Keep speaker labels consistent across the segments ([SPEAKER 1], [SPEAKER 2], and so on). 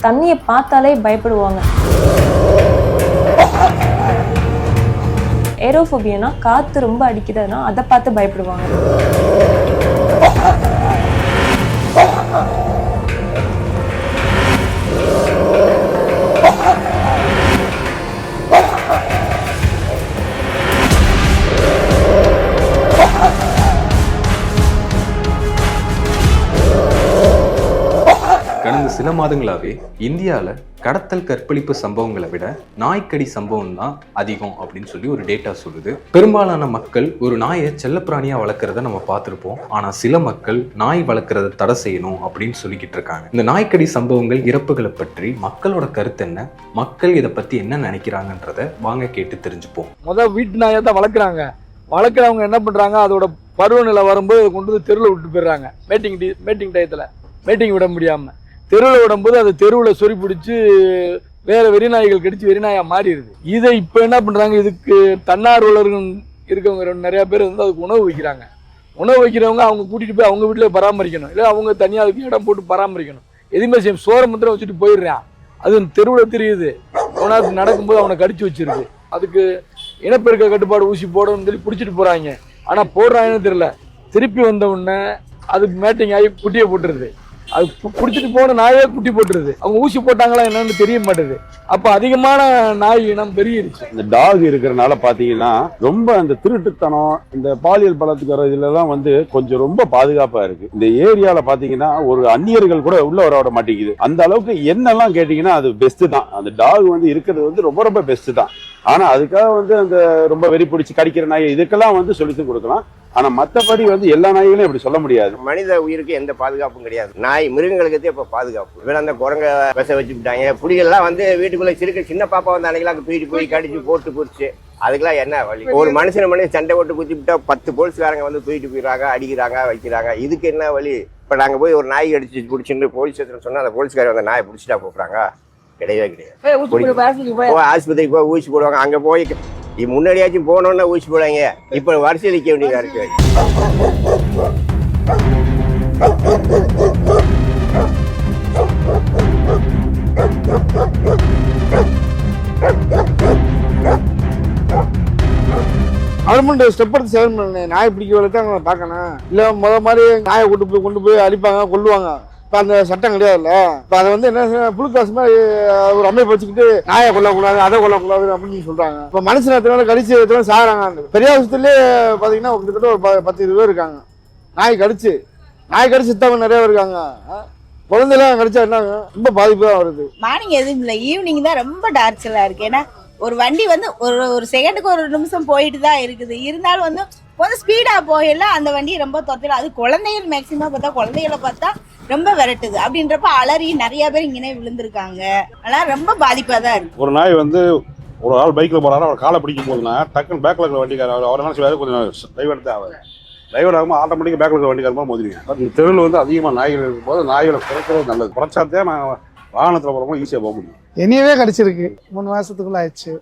[SPEAKER 1] தண்ணியை பார்த்தாலே பயப்படுவாங்க. ஏரோஃபோபியானா காற்று ரொம்ப அடிக்குதுன்னா அதை பார்த்து பயப்படுவாங்க.
[SPEAKER 2] கடந்த சில மாதங்களாவே இந்தியாவில் கடத்தல் கற்பழிப்பு சம்பவங்களை விட நாய்க்கடி சம்பவம் தான் அதிகம் அப்படின்னு சொல்லி ஒரு டேட்டா சொல்லுது. பெரும்பாலான மக்கள் ஒரு நாயை செல்லப்பிராணியா வளர்க்குறத நம்ம பார்த்துருப்போம். ஆனா சில மக்கள் நாய் வளர்க்குறத தடை செய்யணும் அப்படின்னு சொல்லிக்கிட்டு இருக்காங்க. இந்த நாய்க்கடி சம்பவங்கள், இறப்புகளை பற்றி மக்களோட கருத்து என்ன, மக்கள் இதை பத்தி என்ன நினைக்கிறாங்கன்றத வாங்க கேட்டு தெரிஞ்சுப்போம்.
[SPEAKER 3] வீட்டு நாயை தான் வளர்க்குறவங்க என்ன பண்றாங்க, அதோட பருவநிலை வரும்போது கொண்டு வந்து தெருவில் விட்டு போயிடுறாங்க. மேட்டிங் டயத்துல மேட்டிங் விட முடியாம தெருவில் விடும்போது அது தெருவில் சொறி பிடிச்சி வேற வெறிநாய்கள் கடிச்சு வெறிநாயா மாறிடுது. இதை இப்போ என்ன பண்றாங்க, இதுக்கு தன்னார்வலர்கள் இருக்கவங்க நிறைய பேர் வந்து அதுக்கு உணவு வைக்கிறாங்க. உணவு வைக்கிறவங்க அவங்க கூட்டிட்டு போய் அவங்க வீட்டில் பராமரிக்கணும், இல்லை அவங்க தனியாக அதுக்கு இடம் போட்டு பராமரிக்கணும். எதுவுமே செய்யும், சோறை மாத்திரம் வச்சுட்டு போயிடுறான். அது தெருவில் தெரியுது, அவனாவது நடக்கும்போது அவனை கடிச்சு வச்சிருக்கு. அதுக்கு இனப்பெருக்க கட்டுப்பாடு ஊசி போடணும்னு சொல்லி பிடிச்சிட்டு போறாங்க. ஆனால் போடுறாங்கன்னு தெரியல, திருப்பி வந்த உடனே அதுக்கு மேட்டிங் ஆகி குட்டியை போட்டுருது. அது பிடிச்சிட்டு போன நாயே குட்டி போட்டுருது. அவங்க ஊசி போட்டாங்களா என்னன்னு தெரிய மாட்டேது. அப்ப அதிகமான நாய் இனம் பெருகிருச்சு.
[SPEAKER 4] இந்த டாக் இருக்கிறனால பாத்தீங்கன்னா ரொம்ப அந்த திருட்டுத்தனம், இந்த பாலியல் பலாத்காரம் இதுலலாம் வந்து கொஞ்சம் ரொம்ப பாதுகாப்பா இருக்கு. இந்த ஏரியால பாத்தீங்கன்னா ஒரு அந்நியர்கள் கூட உள்ள வர மாட்டேங்குது. அந்த அளவுக்கு என்னெல்லாம் கேட்டீங்கன்னா அது பெஸ்ட் தான். அந்த டாக் வந்து இருக்கிறது வந்து ரொம்ப ரொம்ப பெஸ்ட் தான். ஆனா அதுக்காக வந்து அந்த ரொம்ப வெறி பிடிச்சி கடிக்கிற நாய் இதுக்கெல்லாம் வந்து சொல்லித்து கொடுக்கலாம். ஆனா மற்றபடி வந்து எல்லா நாய்களையும் இப்படி சொல்ல முடியாது.
[SPEAKER 5] மனித உயிருக்கு எந்த பாதுகாப்பும் கிடையாது. நாய் மிருகங்களுக்கு இப்ப பாதுகாப்பு. இவன் அந்த குரங்க விச வச்சுக்கிட்டாங்க. புலிகள்லாம் வந்து வீட்டுக்குள்ள சின்ன பாப்பா வந்து அன்னைக்கெல்லாம் தூக்கிட்டு போய் கடிச்சு போட்டு போச்சு. அதுக்கெல்லாம் என்ன வழி? ஒரு மனுஷன் சண்டை போட்டு குத்தி விட்டா 10 போலீஸ்காரங்க வந்து தூக்கிட்டு போயிடுறாங்க, அடிக்கிறாங்க, வைக்கிறாங்க. இதுக்கு என்ன வழி? இப்ப நாங்க போய் ஒரு நாய் அடிச்சு பிடிச்சிட்டு போலீஸ் ஸ்டேஷன் சொன்னா அந்த போலீஸ்காரங்க அந்த நாயை பிடிச்சிட்டா போறாங்க? கிடையவே கிடையாது. ஆஸ்பத்திரிக்கு போய் ஊசி போடுவாங்க. அங்க போய் முன்னாடியாச்சும் போனோன்னா ஊசி போடுவாங்க. இப்ப வரிசையில் நிற்க வேண்டியதா இருக்கு.
[SPEAKER 3] கவர்மெண்ட் ஸ்டெப் எடுத்து செயல் பண்ணு. நாய் பிடிக்க தான் அவங்க பார்க்கணும். இல்ல மாதிரி நாயை கொண்டு போய் அடிப்பாங்க, கொல்லுவாங்க. இப்போ அந்த சட்டம் கிடையாதுல்ல. இப்போ அதை வந்து என்ன புழுக்காசு மாதிரி ஒரு அமைப்பு வச்சுக்கிட்டு நாயை கொல்லக்கூடாது, அதை கொல்லக்கூடாது அப்படின்னு சொல்றாங்க. இப்போ மனுஷனத்தினால கடிச்சு சாகுறாங்க. பெரியாசத்துலேயே பார்த்தீங்கன்னா கிட்டத்தட்ட ஒரு 10-20 பேர் இருக்காங்க. நாய் கடிச்சு சித்தவங்க நிறைய இருக்காங்க. குழந்தைலாம் கடிச்சா என்ன ரொம்ப பாதிப்பு தான் வருது.
[SPEAKER 6] மார்னிங் எதுவும் இல்லை, ஈவினிங் தான் ரொம்ப டார்ச்சலா இருக்கு. ஏன்னா ஒரு வண்டி வந்து ஒரு செகண்டுக்கு ஒரு நிமிஷம் போயிட்டு தான் இருக்குது. இருந்தாலும் வந்து கொஞ்சம் ஸ்பீடா போகல அந்த வண்டி ரொம்ப தொத்தல. அது குழந்தைகள் மேக்சிமம் பார்த்தா குழந்தைகளை பார்த்தா ரொம்ப விரட்டுது. அப்படின்றப்ப அலறி நிறைய பேர் இங்கே விழுந்திருக்காங்க. அதெல்லாம் ரொம்ப பாதிப்பா தான் இருக்கு.
[SPEAKER 4] ஒரு நாய் வந்து ஒரு ஆள் பைக்ல போறாரு, அவர் காலை பிடிக்கும் போதுன்னா டக்குன்னு பேக்ல இருக்கிற வண்டிக்கார அவர் என்ன செய்வாரு, கொஞ்சம் டிரைவர் தான் அவர் டிரைவர் ஆகும் ஆட்டோமேட்டிக்காக பேக்ல இருக்கிற வண்டிக்காரமா மோதிருங்க. இந்த தெருவில் வந்து அதிகமாக நாய்கள் இருக்கும்போது நாய்களை குறைக்கிறது நல்லது. குறைச்சாத்தே நான் வாகனத்தில் போகிறோமோ ஈஸியாக போக முடியும்.
[SPEAKER 7] என்னையவே கடிச்சிருக்கு, 3 மாசத்துக்குள்ள ஆயிடுச்சு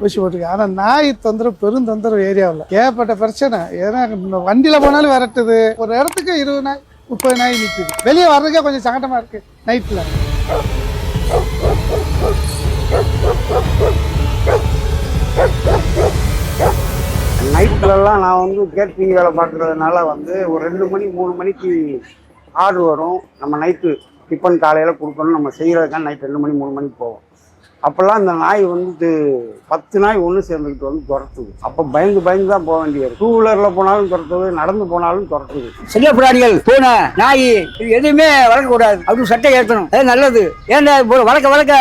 [SPEAKER 7] ஊசி போட்டுருக்கு. ஆனால் நாய் தொந்தரவு பெருந்தொந்தரவு ஏரியாவில் ஏகப்பட்ட பிரச்சனை. ஏன்னா வண்டியில் போனாலும் விரட்டுது. ஒரு இடத்துக்கு 20 நாய் 30 நாய் நிற்குது. வெளியே வர்றதுக்கே கொஞ்சம் சங்கடமா இருக்கு நைட்டில்.
[SPEAKER 8] நைட்லலாம் நான் வந்து கேட்ரிங் வேலை பார்க்குறதுனால வந்து ஒரு 2 மணி 3 மணிக்கு ஆர்டர் வரும். நம்ம நைட்டு டிஃபன் காலையில் கொடுக்கணும். நம்ம செய்கிறதுக்கான நைட் 2 மணி 3 மணிக்கு போவோம். அப்போல்லாம் இந்த நாய் வந்து 10 நாய் ஒன்று சேர்ந்துக்கிட்டு வந்து துரத்துது. அப்போ பயந்து தான் போக வேண்டியது. 2 வீலரில் போனாலும் துரத்துது, நடந்து போனாலும் துரத்துது.
[SPEAKER 9] செல்ல பிராணிகள், பூனை, நாய் இது எதுவுமே வளர்க்கக்கூடாது. அப்படி சட்டை ஏற்றணும், அது நல்லது. ஏன்னா வளர்க்க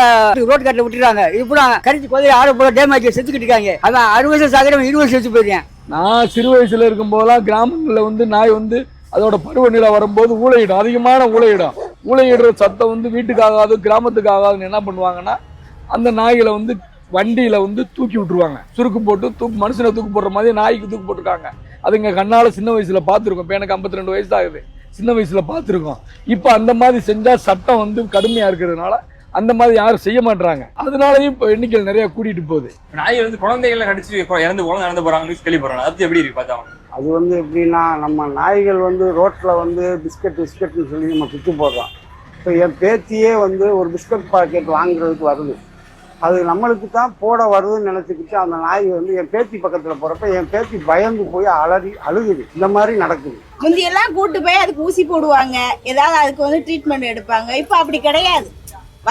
[SPEAKER 9] ரோட்டு கட்டில் விட்டுறாங்க. இது பூரா கடிச்சு கொதி ஆடு போல டேமேஜ் செத்துக்கிட்டு இருக்காங்க. அதான் 60 வயசு சாகிறவன் 20 வயசு வச்சு போயிருக்கேன்.
[SPEAKER 3] நான் சிறு வயசுல இருக்கும் போதெல்லாம் கிராமங்களில் வந்து நாய் வந்து அதோட பருவநிலை வரும்போது ஊழையிடும், அதிகமான ஊழையிடும். ஊழையிடுற சத்தம் வந்து வீட்டுக்கு ஆகாது, கிராமத்துக்கு ஆகாதுன்னு என்ன பண்ணுவாங்கன்னா அந்த நாய்களை வந்து வண்டியில வந்து தூக்கி விட்டுருவாங்க. சுருக்கு போட்டு மனுஷனை தூக்கு போடுற மாதிரி நாய்க்கு தூக்கு போட்டிருக்காங்க. அதுங்க கண்ணால சின்ன வயசுல பார்த்துருக்கோம். இப்போ எனக்கு 52 வயசு ஆகுது. சின்ன வயசுல பார்த்துருக்கோம். இப்போ அந்த மாதிரி செஞ்சா சட்டம் வந்து கடுமையா இருக்கிறதுனால அந்த மாதிரி யாரும் செய்ய மாட்டாங்க. அதனாலயும் இப்போ எண்ணிக்கைகள் நிறைய கூட்டிட்டு போகுது.
[SPEAKER 10] நாய் வந்து குழந்தைகளை கடிச்சு இறந்து போறாங்கன்னு கேள்விப்படுறாங்க. அது எப்படி இருக்கு பார்த்தா?
[SPEAKER 8] அது வந்து எப்படின்னா, நம்ம நாய்கள் வந்து ரோட்ல வந்து பிஸ்கட்னு சொல்லி நம்ம சுற்றி போடுறோம். இப்போ என் பேத்தியே வந்து ஒரு பிஸ்கட் பாக்கெட் வாங்குறதுக்கு வருது, அது நம்மளுக்கு தான் போட வருதுன்னு நினச்சிக்கிட்டு அந்த நாய் வந்து என் பேத்தி பக்கத்தில் போகிறப்ப என் பேத்தி பயந்து போய் அழுகுது. இந்த மாதிரி நடக்குது.
[SPEAKER 6] முந்தியெல்லாம் கூட்டு போய் அதுக்கு ஊசி போடுவாங்க, ஏதாவது அதுக்கு வந்து ட்ரீட்மெண்ட் எடுப்பாங்க. இப்போ அப்படி கிடையாது.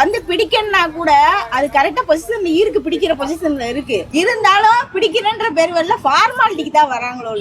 [SPEAKER 6] வந்து பிடிக்கணும்னா கூட அது கரெக்டா பொசிஷன்ல இருக்கு, பிடிக்கிற பொசிஷன்ல இருக்கு. இருந்தாலும் பிடிக்கிறன்ற பேர் வரல, ஃபார்மாலிட்டிக்கு தான் வராங்களோ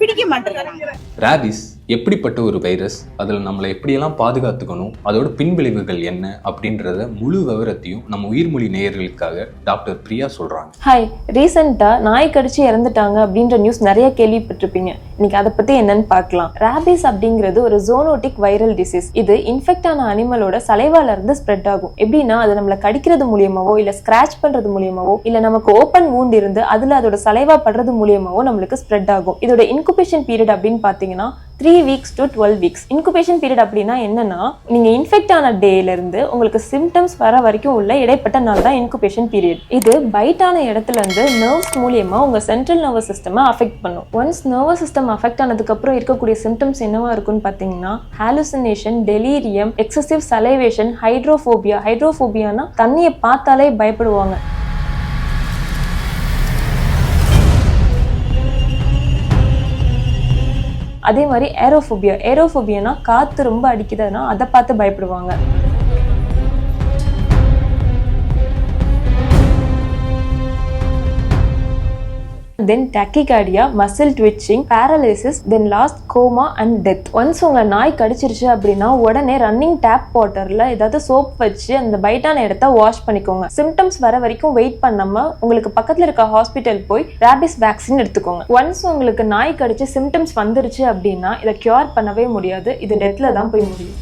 [SPEAKER 6] பிடிக்க மாட்டேங்கிறாங்க.
[SPEAKER 2] ராபிஸ் எப்படிப்பட்ட ஒரு வைரஸ், அதில் நம்மளை எப்படியெல்லாம் பாதுகாத்துக்கணும், அதோட பின்விளைவுகள் என்ன அப்படின்றத முழு விவரத்தையும் நம்ம உயிர்மொழி நேயர்களுக்காக டாக்டர் பிரியா சொல்றாங்க.
[SPEAKER 1] ஹாய், ரீசெண்டா நாய் கடிச்சு இறந்துட்டாங்க அப்படின்ற நியூஸ் நிறைய கேள்விப்பட்டிருப்பீங்க. இன்னைக்கு அதை பத்தி என்னன்னு பார்க்கலாம். ராபிஸ் அப்படிங்கிறது ஒரு ஜோனோட்டிக் வைரல் டிசீஸ். இது இன்ஃபெக்ட் ஆன அனிமலோட சலைவால இருந்து ஸ்ப்ரெட் ஆகும். எப்படின்னா அது நம்மளை கடிக்கிறது மூலியமாவோ இல்ல ஸ்கிராச் பண்றது மூலியமாவோ இல்ல நமக்கு ஓப்பன் வூண்ட் இருந்து அதுல அதோட சலைவா படுறது மூலியமாவோ நம்மளுக்கு ஸ்ப்ரெட் ஆகும். இதோட இன்குபேஷன் பீரியட் அப்படின்னு பாத்தீங்கன்னா 3 weeks to 12 weeks. Incubation period அப்படின்னா என்னன்னா, நீங்க இன்ஃபெக்ட் ஆன டேல இருந்து உங்களுக்கு சிம்டம்ஸ் வர வரைக்கும் உள்ள இடைப்பட்ட நாள் தான் இன்குபேஷன் பீரியட். இது பைட் ஆன இடத்துல இருந்து நர்வ்ஸ் மூலியமா உங்க சென்ட்ரல் நர்வஸ் சிஸ்டம் அஃபெக்ட் பண்ணும். ஒன்ஸ் நர்வஸ் சிஸ்டம் அஃபெக்ட் ஆனதுக்கு அப்புறம் இருக்கக்கூடிய சிம்டம்ஸ் என்னவா இருக்கும்னு பாத்தீங்கன்னா, hallucination, delirium, excessive salivation, hydrophobia. ஹைட்ரோஃபோபியானா தண்ணியை பார்த்தாலே பயப்படுவாங்க. அதே மாதிரி ஏரோஃபோபியா. ஏரோஃபோபியானா காத்து ரொம்ப அடிக்குதுன்னா அதை பார்த்து பயப்படுவாங்க. then tachycardia, muscle twitching, paralysis, then last coma and death. Once உங்க நாய் கடிச்சிருச்சு அப்படின்னா உடனே ரன்னிங் டேப் வாட்டர்ல ஏதாவது சோப் வச்சு அந்த பைட்டான இடத்த வாஷ் பண்ணிக்கோங்க. சிம்டம்ஸ் வர வரைக்கும் வெயிட் பண்ணாம உங்களுக்கு பக்கத்துல இருக்க ஹாஸ்பிட்டல் போய் ராபிஸ் வேக்சின் எடுத்துக்கோங்க. ஒன்ஸ் உங்களுக்கு நாய் கடிச்சு சிம்டம்ஸ் வந்துருச்சு அப்படின்னா இதை கியூர் பண்ணவே முடியாது. இது டெத்ல தான் போய் முடியும்.